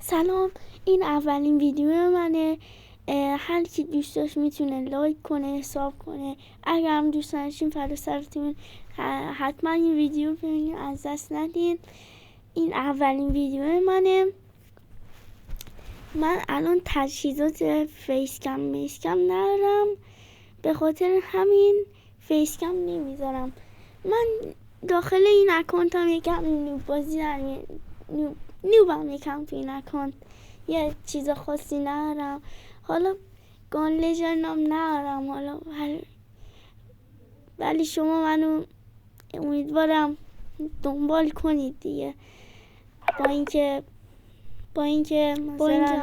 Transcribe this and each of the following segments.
سلام، این اولین ویدیو منه. هر کی دوست داشت میتونه لایک کنه، حساب کنه. اگر هم دوست داشتین فدا سرتون، حتما این ویدیو ببینید، از دست ندین. این اولین ویدیو منه. من الان تجهیزات فیس کم ندارم، به خاطر همین فیس کم نمیذارم. من داخل این اکانتم یکم نوب بازی دارم، نوبم یکم تو این اکانت، یه چیز خاصی ندارم. حالا گان لژندم ندارم، حالا ولی شما منو امیدوارم دنبال کنید دیگه. با اینکه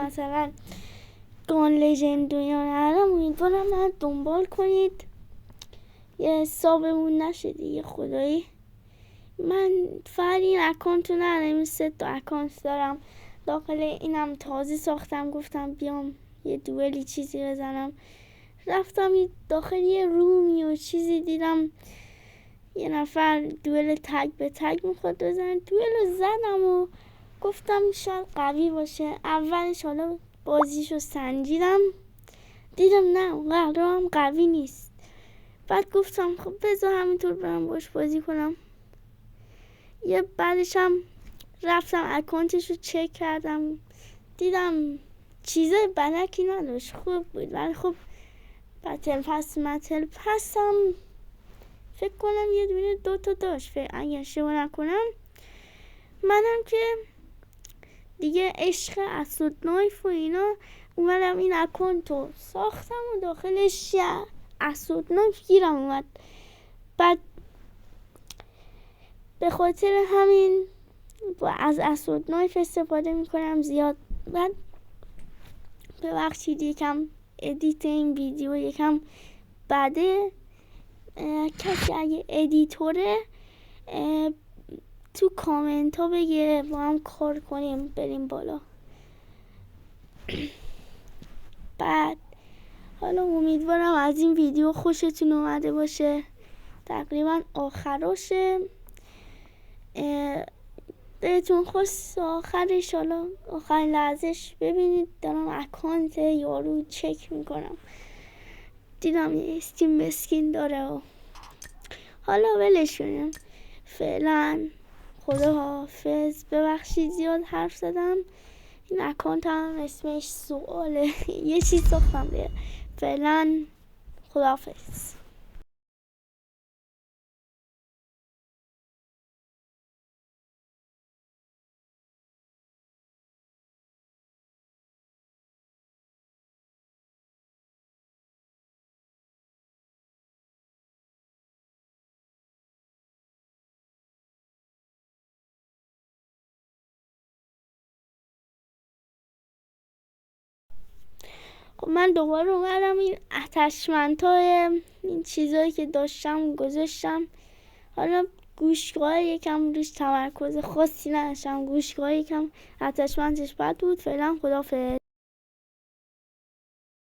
مثلا گان لژند یا ندارم، امیدوارم من دنبال کنید، یه حسابمون نشه دیگه. خدایی من فقط این اکانتو ندارم، 3 تا اکانت دارم. داخل اینم تازه ساختم، گفتم بیام یه دوئلی چیزی بزنم. رفتم داخل یه رومی و چیزی دیدم یه نفر دوئل تگ به تگ میخواد بزنه. دوئل زدم و گفتم شاید قوی باشه. اولش حالا بازیشو سنجیدم، دیدم نه اونقدر هم قوی نیست. بعد گفتم خب بذار همینطور برم باش بازی کنم. یه بعدش هم رفتم اکانتش رو چک کردم، دیدم چیزای بنکی نداشت، خوب بود. ولی خب بتل پس هم فکر کنم یه دونه 2 تا داشت، اگر اشتباه نکنم. منم که دیگه عشق اسود نایف و اینا اومدم این اکانتو ساختم و داخلش اسود نایف گیرم اومد. بعد به خاطر همین از اسود نایف استفاده میکنم زیاد. بعد ببخشید یکم ادیت این ویدیو یکم بعده. کسی اگه ادیتوره تو کامنت ها بگه، با هم کار کنیم بریم بالا. بعد حالا امیدوارم از این ویدیو خوشتون اومده باشه. تقریبا آخراشه، بهتون خوش آخرش، حالا آخرین لحظهش ببینید دارم اکانت یارو چک میکنم، دیدم یه استیم مسکین داره و حالا ولش کنیم فعلا. خدا حافظ. ببخشید زیاد حرف زدم. این اکانت هم اسمش سواله یه چیز ساختم دیگه. فعلا خدا حافظ. خب من دوباره اومدم این اتچمنت های این چیزایی که داشتم گذاشتم. حالا گوشگاه یکم روش تمرکز خاصی نداشتم، گوشگاه یکم اتچمنتش بد بود. فعلا خداحافظ.